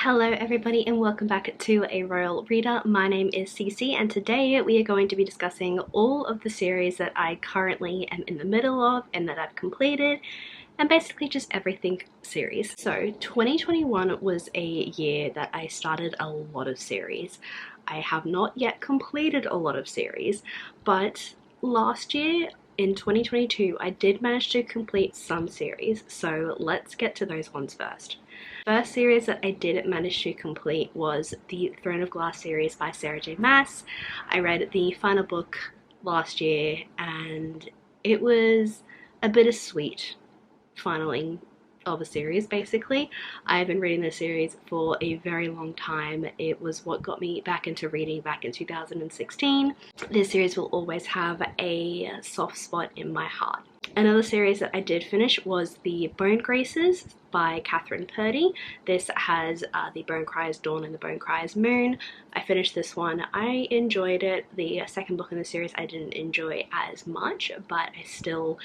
Hello everybody and welcome back to A Royal Reader. My name is Cici and today we are going to be discussing all of the series that I currently am in the middle of and that I've completed, and basically just everything series. So 2021 was a year that I started a lot of series. I have not yet completed a lot of series, but last year in 2022 I did manage to complete some series, so let's get to those ones first. First series that I did manage to complete was the Throne of Glass series by Sarah J Maas. I read the final book last year and it was a bittersweet finaling of a series. Basically, I've been reading this series for a very long time. It was what got me back into reading back in 2016. This series will always have a soft spot in my heart. Another series that I did finish was The Bone Graces by Catherine Purdy. This has The Bone Cries Dawn and The Bone Cries Moon. I finished this one. I enjoyed it. The second book in the series I didn't enjoy as much, but I still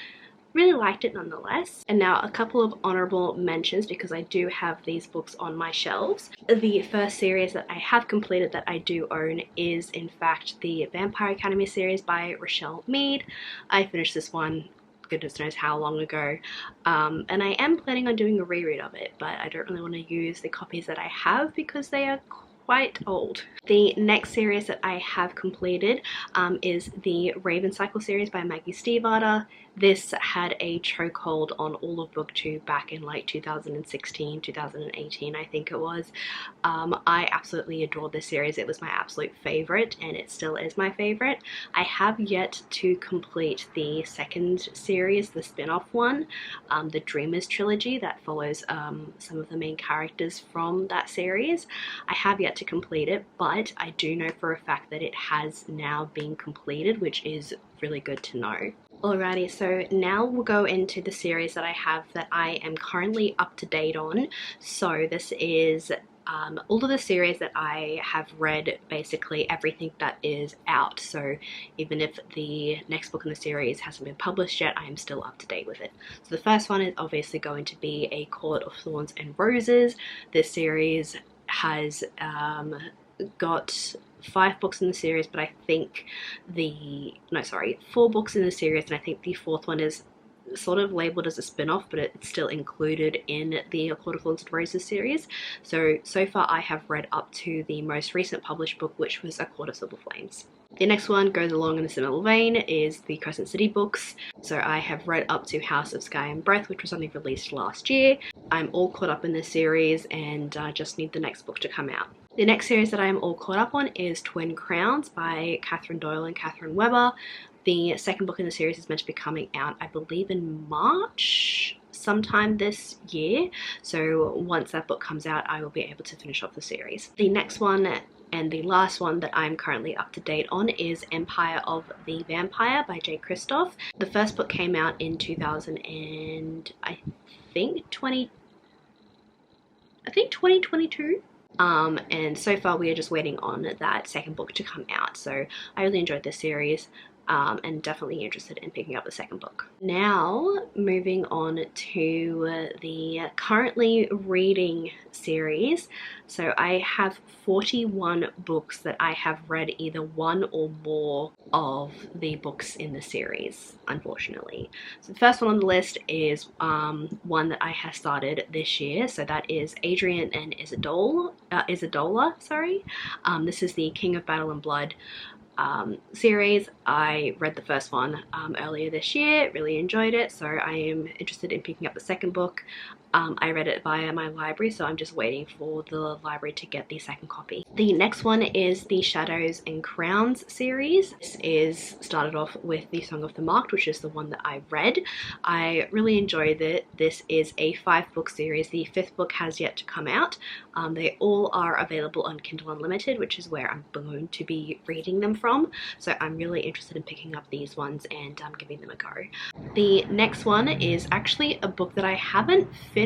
really liked it nonetheless. And now a couple of honorable mentions because I do have these books on my shelves. The first series that I have completed that I do own is in fact the Vampire Academy series by Rochelle Mead. I finished this one goodness knows how long ago, and I am planning on doing a reread of it, but I don't really want to use the copies that I have because they are quite old. The next series that I have completed is the Raven Cycle series by Maggie Stiefvater. This had a chokehold on all of booktube back in like 2016, 2018 I think it was. I absolutely adored this series. It was my absolute favorite and it still is my favorite. I have yet to complete the second series, the spin-off one, the Dreamers trilogy that follows some of the main characters from that series. I have yet to complete it, but I do know for a fact that it has now been completed, which is really good to know. Alrighty, so now we'll go into the series that I have that I am currently up to date on. So this is all of the series that I have read, basically everything that is out. So even if the next book in the series hasn't been published yet, I am still up to date with it. So the first one is obviously going to be A Court of Thorns and Roses. This series has got 5 books in the series, but I think four books in the series, and I think the fourth one is sort of labeled as a spin-off, but it's still included in the A Court of Thorns and Roses series. So far I have read up to the most recent published book, which was A Court of Silver Flames. The next one goes along in a similar vein, is the Crescent City books. So I have read up to House of Sky and Breath, which was only released last year. I'm all caught up in this series and just need the next book to come out. The next series that I am all caught up on is Twin Crowns by Catherine Doyle and Catherine Weber. The second book in the series is meant to be coming out, I believe, in March sometime this year. So once that book comes out, I will be able to finish off the series. The next one and the last one that I'm currently up to date on is Empire of the Vampire by J. Kristoff. The first book came out in 2022. And so far we are just waiting on that second book to come out. So I really enjoyed this series. And definitely interested in picking up the second book. Now moving on to the currently reading series. So I have 41 books that I have read either one or more of the books in the series, unfortunately. So the first one on the list is one that I have started this year. So that is Adrian and Isodola. This is the King of Battle and Blood series. I read the first one earlier this year, really enjoyed it, so I am interested in picking up the second book. I read it via my library, so I'm just waiting for the library to get the second copy. The next one is the Shadows and Crowns series. This is started off with The Song of the Marked, which is the one that I read. I really enjoyed it. This is a 5-book series. The 5th book has yet to come out. They all are available on Kindle Unlimited, which is where I'm going to be reading them from. So I'm really interested in picking up these ones and giving them a go. The next one is actually a book that I haven't finished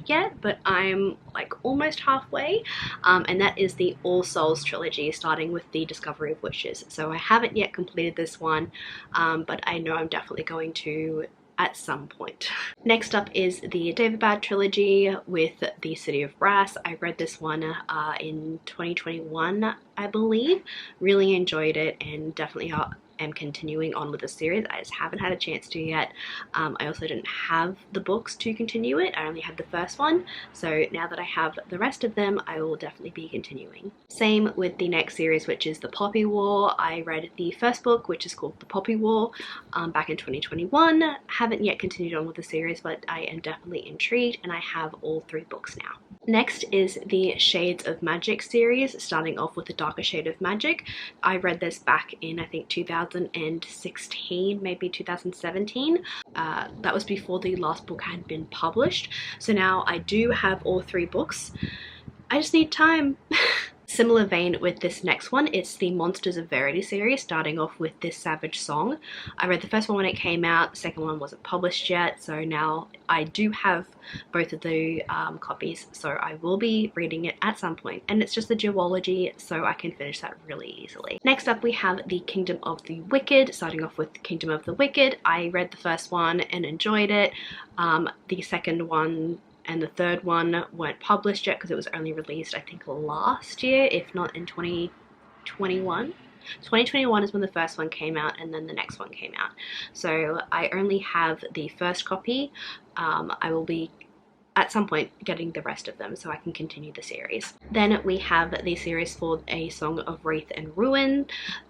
yet, but I'm like almost halfway, and that is the All Souls trilogy, starting with The Discovery of Witches. So I haven't yet completed this one, but I know I'm definitely going to at some point. Next up is the David Bad trilogy with The City of Brass. I read this one in 2021, I believe. Really enjoyed it, and definitely am continuing on with the series. I just haven't had a chance to yet. I also didn't have the books to continue it. I only had the first one, so now that I have the rest of them, I will definitely be continuing. Same with the next series, which is The Poppy War. I read the first book, which is called The Poppy War, back in 2021. Haven't yet continued on with the series, but I am definitely intrigued, and I have all 3 books now. Next is the Shades of Magic series, starting off with The Darker Shade of Magic. I read this back in, I think, 2016, maybe 2017. That was before the last book had been published. So now I do have all 3 books. I just need time. Similar vein with this next one, it's the Monsters of Verity series, starting off with This Savage Song. I read the first one when it came out, the second one wasn't published yet, so now I do have both of the copies, so I will be reading it at some point. And it's just a duology, so I can finish that really easily. Next up we have The Kingdom of the Wicked, starting off with Kingdom of the Wicked. I read the first one and enjoyed it. The second one and the third one weren't published yet because it was only released, I think, last year, if not in 2021. 2021 is when the first one came out, and then the next one came out. So I only have the first copy. I will be at some point getting the rest of them so I can continue the series. Then we have the series for A Song of Wraith and Ruin.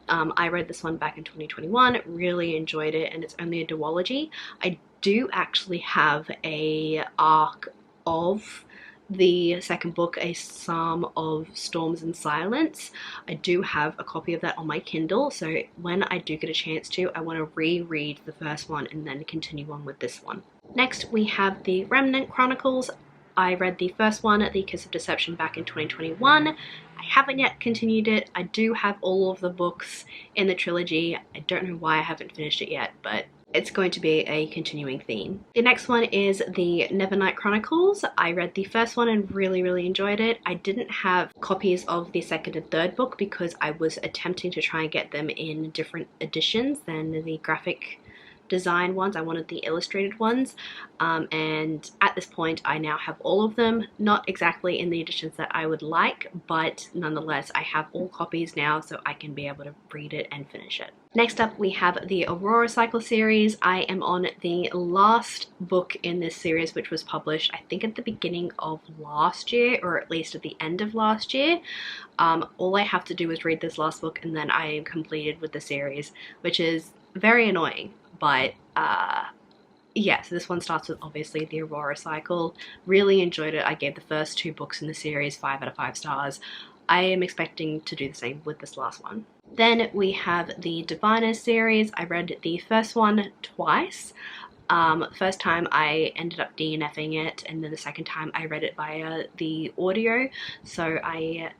I read this one back in 2021, really enjoyed it, and it's only a duology. I do actually have a arc of the second book, A Psalm of Storms and Silence. I do have a copy of that on my Kindle, so when I do get a chance to, I want to reread the first one and then continue on with this one. Next we have the Remnant Chronicles. I read the first one, The Kiss of Deception, back in 2021. I haven't yet continued it. I do have all of the books in the trilogy. I don't know why I haven't finished it yet, but it's going to be a continuing theme. The next one is the Nevernight Chronicles. I read the first one and really enjoyed it. I didn't have copies of the second and third book because I was attempting to try and get them in different editions than the graphic design ones. I wanted the illustrated ones, and at this point I now have all of them, not exactly in the editions that I would like, but nonetheless I have all copies now, so I can be able to read it and finish it. Next up we have the Aurora Cycle series. I am on the last book in this series, which was published I think at the beginning of last year, or at least at the end of last year. All I have to do is read this last book and then I am completed with the series, which is very annoying. But yeah, so this one starts with obviously the Aurora Cycle. Really enjoyed it. I gave the first 2 books in the series 5 out of 5 stars. I am expecting to do the same with this last one. Then we have the Diviners series. I read the first one twice. First time I ended up DNFing it, and then the second time I read it via the audio. So I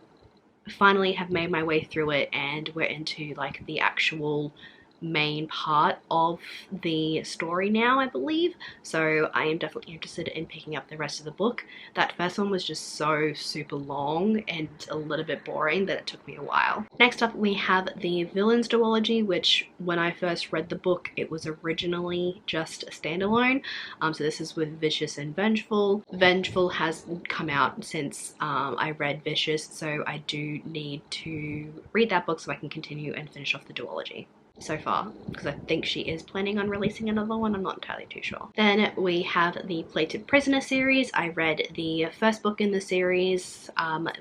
finally have made my way through it, and we're into like the actual main part of the story now, I believe, so I am definitely interested in picking up the rest of the book. That first one was just so super long and a little bit boring that it took me a while. Next up we have the Villains duology, which when I first read the book it was originally just a standalone, so this is with Vicious and Vengeful. Vengeful has come out since I read Vicious, so I do need to read that book so I can continue and finish off the duology so far, because I think she is planning on releasing another one. I'm not entirely too sure. Then we have the Plated Prisoner series. I read the first book in the series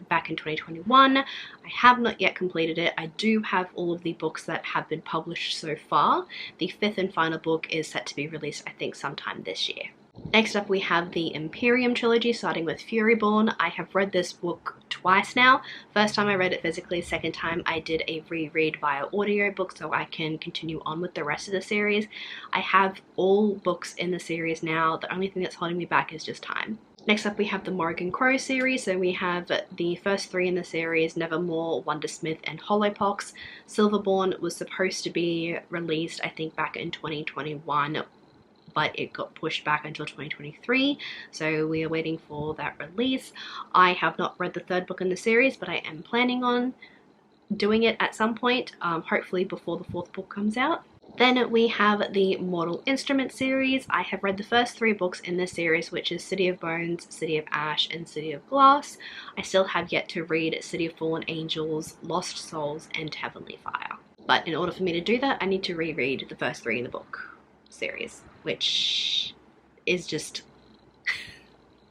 back in 2021. I have not yet completed it. I do have all of the books that have been published so far. The 5th and final book is set to be released, I think, sometime this year. Next up we have the Imperium trilogy, starting with Furyborn. I have read this book twice now. First time I read it physically, second time I did a reread via audiobook so I can continue on with the rest of the series. I have all books in the series now. The only thing that's holding me back is just time. Next up we have the Morrigan Crow series. So we have the first 3 in the series, Nevermore, Wondersmith and Hollowpox. Silverborn was supposed to be released I think back in 2021, but it got pushed back until 2023, so we are waiting for that release. I have not read the 3rd book in the series, but I am planning on doing it at some point, hopefully before the 4th book comes out. Then we have the Mortal Instruments series. I have read the first 3 books in this series, which is City of Bones, City of Ash, and City of Glass. I still have yet to read City of Fallen Angels, Lost Souls, and Heavenly Fire. But in order for me to do that, I need to reread the first 3 in the book series, which is just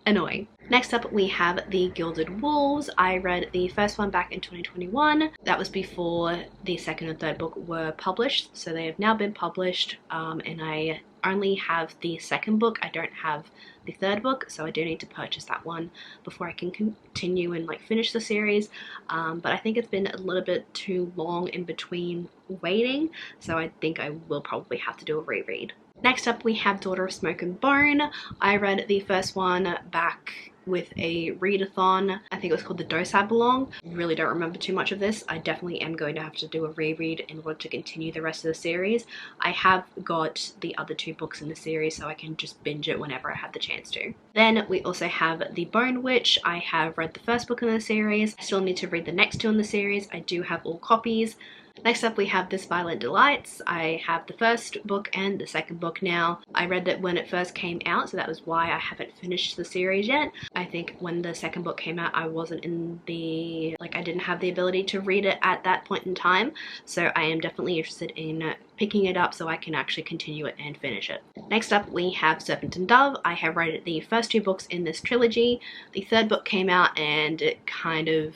annoying. Next up, we have The Gilded Wolves. I read the first one back in 2021. That was before the second and third book were published, so they have now been published, and I only have the second book. I don't have the third book, so I do need to purchase that one before I can continue and finish the series. But I think it's been a little bit too long in between waiting, so I think I will probably have to do a reread. Next up, we have Daughter of Smoke and Bone. I read the first one back with a readathon. I think it was called The Dose I Belong. Really don't remember too much of this. I definitely am going to have to do a reread in order to continue the rest of the series. I have got the other 2 books in the series, so I can just binge it whenever I have the chance to. Then we also have The Bone Witch. I have read the first book in the series. I still need to read the next 2 in the series. I do have all copies. Next up, we have This Violent Delights. I have the first book and the second book now. I read it when it first came out, so that was why I haven't finished the series yet. I think when the second book came out, I wasn't in the, I didn't have the ability to read it at that point in time, so I am definitely interested in picking it up so I can actually continue it and finish it. Next up, we have Serpent and Dove. I have read the first 2 books in this trilogy. The third book came out and it kind of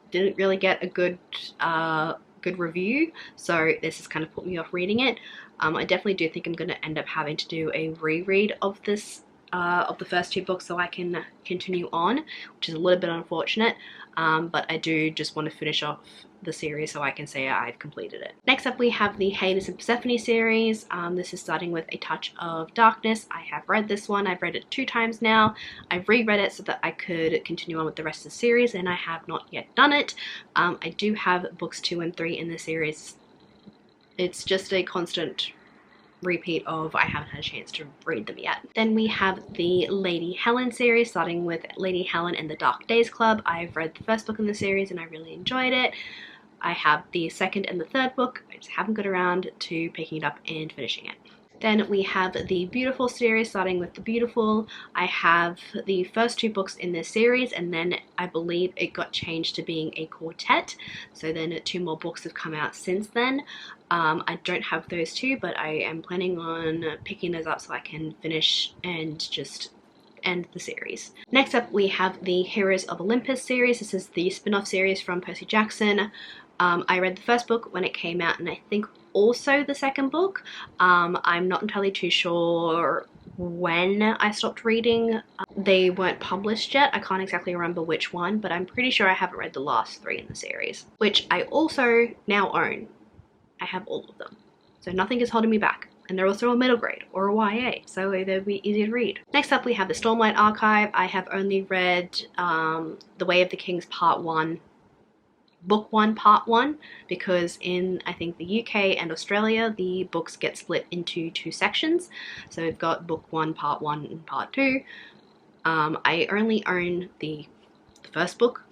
didn't really get a good review, so this has kind of put me off reading it. I definitely do think I'm going to end up having to do a reread of this of the first 2 books so I can continue on, which is a little bit unfortunate, but I do just want to finish off the series so I can say I've completed it. Next up, we have the Hades and Persephone series. This is starting with A Touch of Darkness. I have read this one. I've read it 2 times now. I've reread it so that I could continue on with the rest of the series, and I have not yet done it. I do have books 2 and 3 in the series. It's just a constant repeat of I haven't had a chance to read them yet. Then we have the Lady Helen series, starting with Lady Helen and the Dark Days Club. I've read the first book in the series and I really enjoyed it. I have the second and the third book. I just haven't got around to picking it up and finishing it. Then we have the Beautiful series, starting with The Beautiful. I have the first 2 books in this series, and then I believe it got changed to being a quartet. So then 2 more books have come out since then. I don't have those 2, but I am planning on picking those up so I can finish and just end the series. Next up, we have the Heroes of Olympus series. This is the spin-off series from Percy Jackson. I read the first book when it came out, and I think also the second book. I'm not entirely too sure when I stopped reading. They weren't published yet. I can't exactly remember which one, but I'm pretty sure I haven't read the last 3 in the series, which I also now own. I have all of them, so nothing is holding me back. And they're also a middle grade or a YA, so they'll be easy to read. Next up, we have the Stormlight Archive. I have only read The Way of the Kings Part 1, Book 1 Part 1, because in I think the UK and Australia the books get split into 2 sections. So we've got Book 1 Part 1 and Part 2. I only own the first book,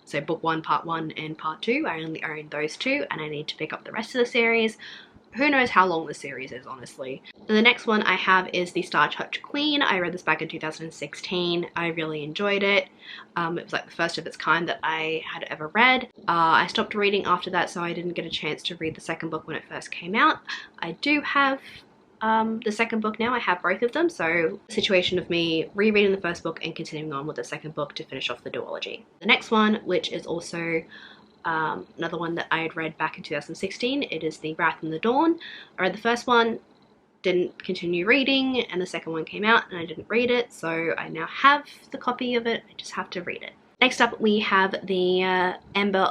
so Book 1 Part 1 and Part 2. I only own those 2, and I need to pick up the rest of the series. Who knows how long the series is, honestly. The next one I have is the Star Touch Queen. I read this back in 2016. I really enjoyed it. It was like the first of its kind that I had ever read. I stopped reading after that, so I didn't get a chance to read the second book when it first came out. I do have the second book now. I have both of them, so the situation of me rereading the first book and continuing on with the second book to finish off the duology. The next one, which is also another one that I had read back in 2016. It is The Wrath and the Dawn. I read the first one, didn't continue reading, and the second one came out and I didn't read it, so I now have the copy of it. I just have to read it. Next up, we have the An Ember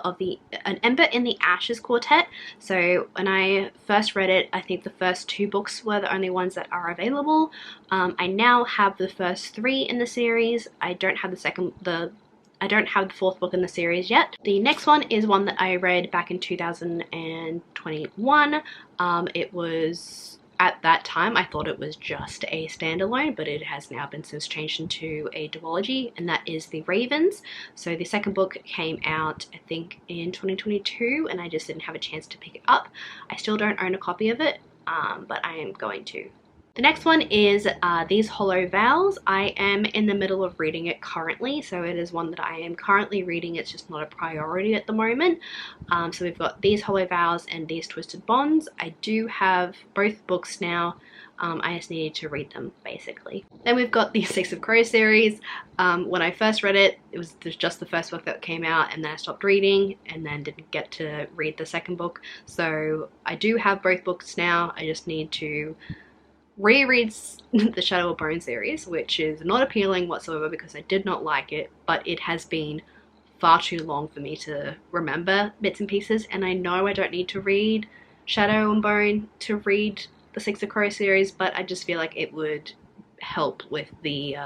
in the Ashes Quartet. So when I first read it, I think the first 2 books were the only ones that are available. I now have the first 3 in the series. I don't have the fourth book in the series yet. The next one is one that I read back in 2021. at that time I thought it was just a standalone, but it has now been since changed into a duology, and that is The Ravens. So the second book came out I think in 2022 and I just didn't have a chance to pick it up. I still don't own a copy of it, but I am going to. The next one is These Hollow Vows. I am in the middle of reading it currently, so it is one that I am currently reading. It's just not a priority at the moment. So we've got These Hollow Vows and These Twisted Bonds. I do have both books now. I just needed to read them, basically. Then we've got the Six of Crows series. When I first read it, it was just the first book that came out, and then I stopped reading and then didn't get to read the second book. So I do have both books now. I just need to reread the Shadow of Bone series, which is not appealing whatsoever because I did not like it, but it has been far too long for me to remember bits and pieces, and I know I don't need to read Shadow and Bone to read the Six of Crows series, but I just feel like it would help with the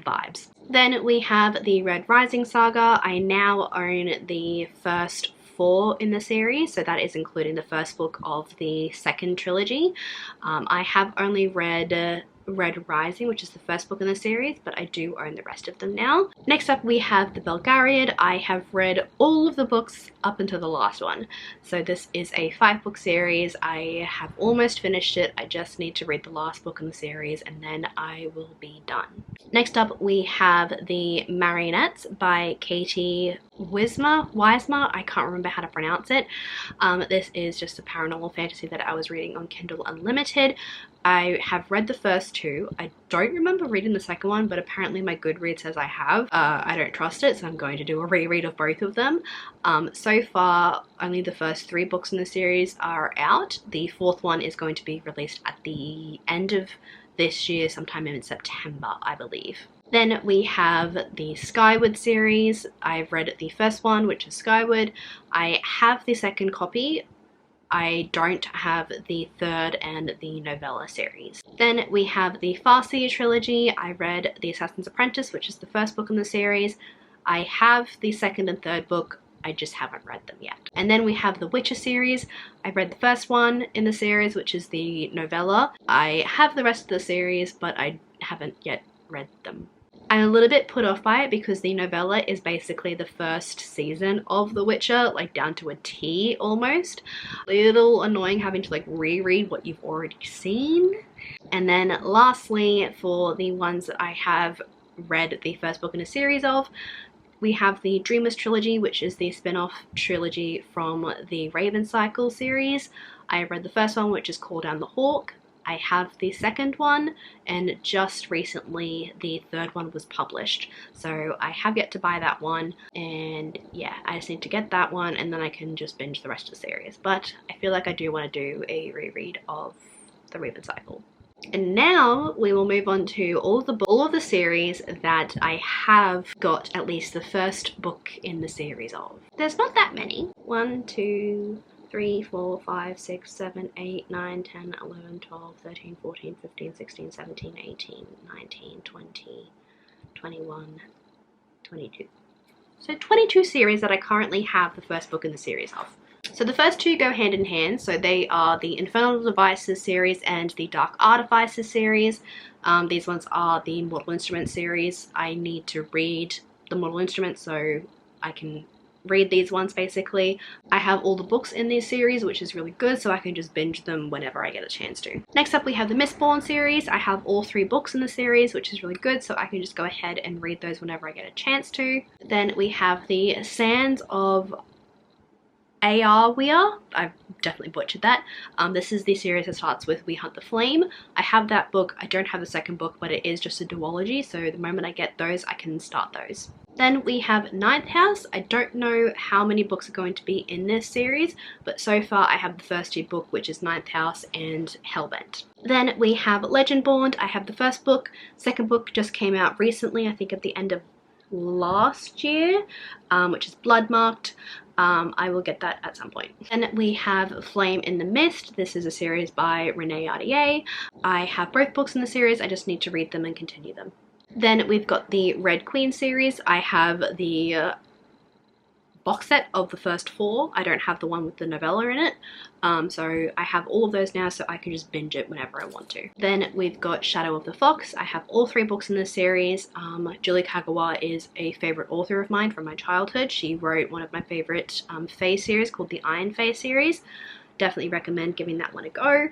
vibes. Then we have the Red Rising saga. I now own the first 4 in the series, so that is including the first book of the second trilogy. I have only read Red Rising, which is the first book in the series, but I do own the rest of them now. Next up we have the Belgariad. I have read all of the books up until the last one. So this is a 5-book series. I have almost finished it. I just need to read the last book in the series and then I will be done. Next up we have the Marionettes by Katie Wismer. I can't remember how to pronounce it. This is just a paranormal fantasy that I was reading on Kindle Unlimited. I have read the first 2. I don't remember reading the second one, but apparently my Goodreads says I have. I don't trust it, so I'm going to do a reread of both of them. So far, only the first 3 books in the series are out. The 4th one is going to be released at the end of this year, sometime in September, I believe. Then we have the Skyward series. I've read the first one, which is Skyward. I have the second copy. I don't have the third and the novella series. Then we have the Farseer trilogy. I read The Assassin's Apprentice, which is the first book in the series. I have the second and third book. I just haven't read them yet. And then we have the Witcher series. I read the first one in the series, which is the novella. I have the rest of the series, but I haven't yet read them. I'm a little bit put off by it because the novella is basically the first season of The Witcher, like down to a T almost. A little annoying having to like reread what you've already seen. And then lastly, for the ones that I have read the first book in a series of, we have the Dreamers trilogy, which is the spin-off trilogy from the Raven Cycle series. I read the first one, which is Call Down the Hawk. I have the second one, and just recently the third one was published. So I have yet to buy that one, and yeah, I just need to get that one and then I can just binge the rest of the series. But I feel like I do want to do a reread of the Raven Cycle. And now we will move on to all of the series that I have got at least the first book in the series of. There's not that many. 1, 2, 3, 4, 5, 6, 7, 8, 9, 10, 11, 12, 13, 14, 15, 16, 17, 18, 19, 20, 21, 22. So 22 series that I currently have the first book in the series of. So the first 2 go hand in hand, so they are the Infernal Devices series and the Dark Artifices series. These ones are the Mortal Instruments series. I need to read the Mortal Instruments so I can read these ones basically. I have all the books in this series, which is really good, so I can just binge them whenever I get a chance to. Next up we have the Mistborn series. I have all 3 books in the series, which is really good, so I can just go ahead and read those whenever I get a chance to. Then we have the Sands of Arwia. I've definitely butchered that. This is the series that starts with We Hunt the Flame. I have that book. I don't have the second book, but it is just a duology, so the moment I get those, I can start those. Then we have Ninth House. I don't know how many books are going to be in this series, but so far I have the first 2 books, which is Ninth House and Hellbent. Then we have Legendborn. I have the first book. Second book just came out recently, I think at the end of last year, which is Bloodmarked. I will get that at some point. Then we have Flame in the Mist. This is a series by Renee Yardier. I have both books in the series. I just need to read them and continue them. Then we've got the Red Queen series. I have the box set of the first 4. I don't have the one with the novella in it. So I have all of those now, so I can just binge it whenever I want to. Then we've got Shadow of the Fox. I have all 3 books in this series. Julie Kagawa is a favorite author of mine from my childhood. She wrote one of my favorite Fae series called the Iron Fae series. Definitely recommend giving that one a go.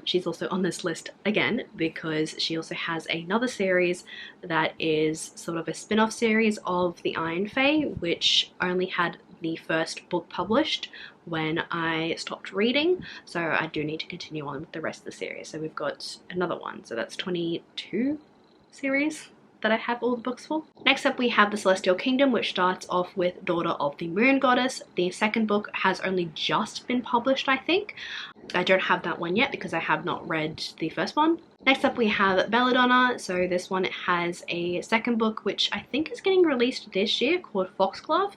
She's also on this list again because she also has another series that is sort of a spin-off series of the Iron Fae, which only had the first book published when I stopped reading, so I do need to continue on with the rest of the series. So we've got another one, so that's 22 series that I have all the books for. Next up we have The Celestial Kingdom, which starts off with Daughter of the Moon Goddess. The second book has only just been published, I think. I don't have that one yet because I have not read the first one. Next up we have Belladonna. So this one has a second book which I think is getting released this year called Foxglove.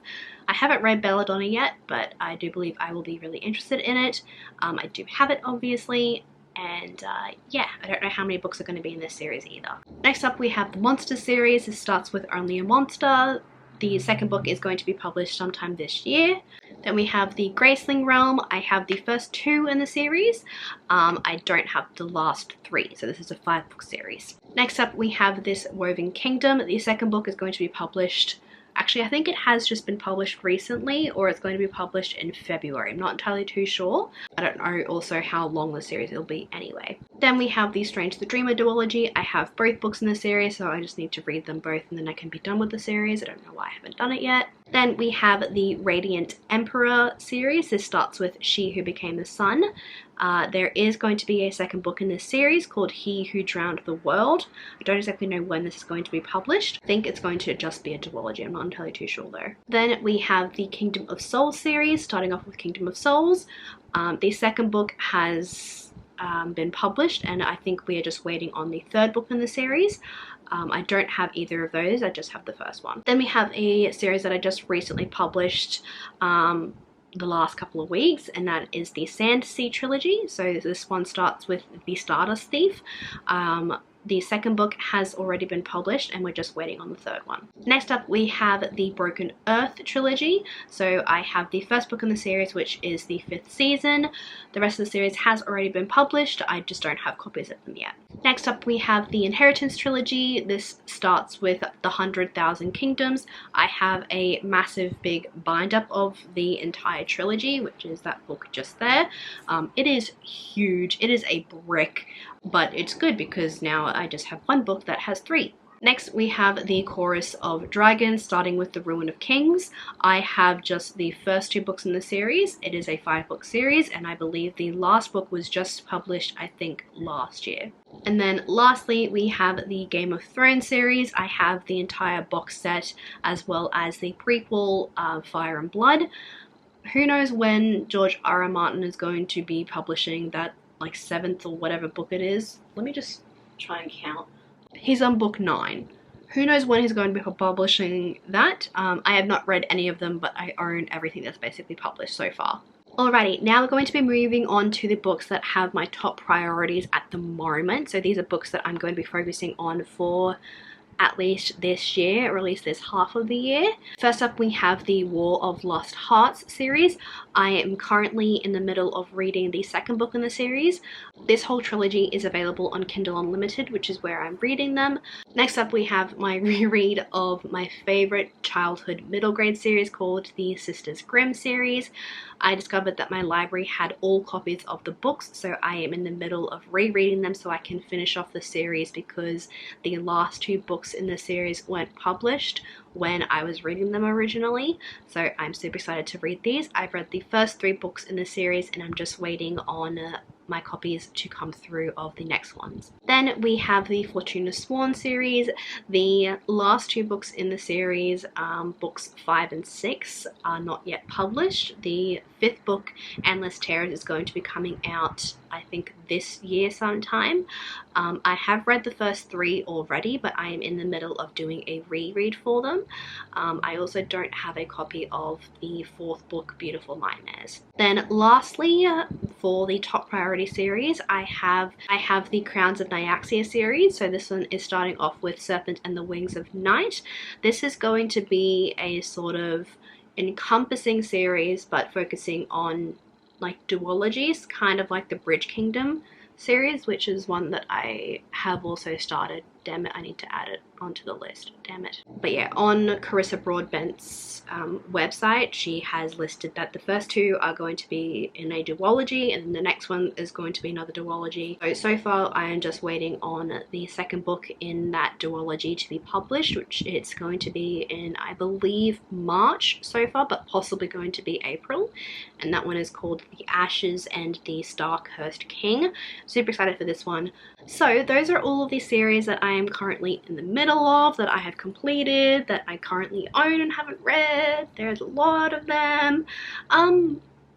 I haven't read Belladonna yet, but I do believe I will be really interested in it. I do have it obviously, and yeah, I don't know how many books are going to be in this series either. Next up we have the Monster series. This starts with Only a Monster. The second book is going to be published sometime this year. Then we have the Graceling Realm. I have the first 2 in the series. I don't have the last 3, so this is a 5-book series. Next up we have This Woven Kingdom. The second book is going to be published, actually I think it has just been published recently, or it's going to be published in February. I'm not entirely too sure. I don't know also how long the series will be anyway. Then we have the Strange the Dreamer duology. I have both books in the series, so I just need to read them both and then I can be done with the series. I don't know why I haven't done it yet. Then we have the Radiant Emperor series. This starts with She Who Became the Sun. There is going to be a second book in this series called He Who Drowned the World. I don't exactly know when this is going to be published. I think it's going to just be a duology. I'm not entirely too sure though. Then we have the Kingdom of Souls series, starting off with Kingdom of Souls. The second book has been published, and I think we are just waiting on the third book in the series. I don't have either of those, I just have the first one. Then we have a series that I just recently published the last couple of weeks, and that is the Sand Sea trilogy. So this one starts with The Stardust Thief. The second book has already been published and we're just waiting on the third one. Next up we have the Broken Earth trilogy. So I have the first book in the series, which is the 5th season. The rest of the series has already been published. I just don't have copies of them yet. Next up we have the Inheritance trilogy. This starts with The 100,000 Kingdoms. I have a massive big bind up of the entire trilogy, which is that book just there. It is huge. It is a brick, but it's good because now I just have one book that has 3. Next we have the Chorus of Dragons, starting with the Ruin of Kings. I have just the first 2 books in the series. It is a 5-book series, and I believe the last book was just published, I think, last year. And then lastly we have the Game of Thrones series. I have the entire box set as well as the prequel Fire and Blood. Who knows when George R.R. Martin is going to be publishing that like 7th or whatever book it is. Let me just try and count. He's on book 9. Who knows when he's going to be publishing that. I have not read any of them, but I own everything that's basically published so far. Alrighty, now we're going to be moving on to the books that have my top priorities at the moment. So these are books that I'm going to be focusing on for at least this year, or at least this half of the year. First up we have the War of Lost Hearts series. I am currently in the middle of reading the second book in the series. This whole trilogy is available on Kindle Unlimited, which is where I'm reading them. Next up we have my reread of my favorite childhood middle grade series called the Sisters Grimm series. I discovered that my library had all copies of the books, so I am in the middle of rereading them so I can finish off the series, because the last 2 books in the series weren't published when I was reading them originally. So I'm super excited to read these. I've read the first 3 books in the series and I'm just waiting on my copies to come through of the next ones. Then we have the Fortuna Sworn series. The last 2 books in the series, books 5 and 6, are not yet published. The 5th book, Endless Terrors, is going to be coming out, I think, this year sometime. I have read the first 3 already, but I am in the middle of doing a reread for them. I also don't have a copy of the 4th book, Beautiful Nightmares. Then lastly, for the top priority series, I have the Crowns of Nyaxia series. So this one is starting off with Serpent and the Wings of Night. This is going to be a sort of encompassing series but focusing on like duologies, kind of like the Bridge Kingdom series, which is one that I have also started. Damn it, I need to add it onto the list. Damn it. But yeah, on Carissa Broadbent's website, she has listed that the first two are going to be in a duology, and the next one is going to be another duology. So far, I am just waiting on the second book in that duology to be published, which it's going to be in, I believe, March so far, but possibly going to be April. And that one is called The Ashes and the Starkhurst King. Super excited for this one. So those are all of the series that I am currently in the middle of, that I have completed, that I currently own and haven't read. There's a lot of them.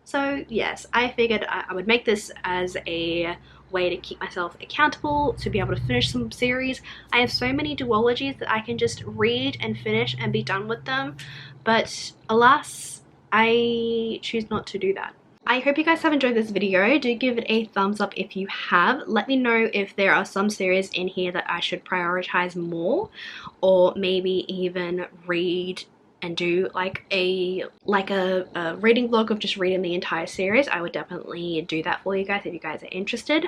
So yes, I figured I would make this as a way to keep myself accountable, to be able to finish some series. I have so many duologies that I can just read and finish and be done with them, but alas, I choose not to do that. I hope you guys have enjoyed this video. Do give it a thumbs up if you have. Let me know if there are some series in here that I should prioritize more, or maybe even read and do like a reading vlog of just reading the entire series. I would definitely do that for you guys if you guys are interested.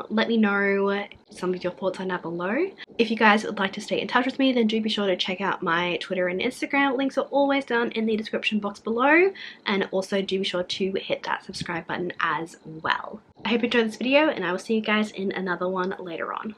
Let me know some of your thoughts on that below. If you guys would like to stay in touch with me, then do be sure to check out my Twitter and Instagram. Links are always down in the description box below, and also do be sure to hit that subscribe button as well. I hope you enjoyed this video, and I will see you guys in another one later on.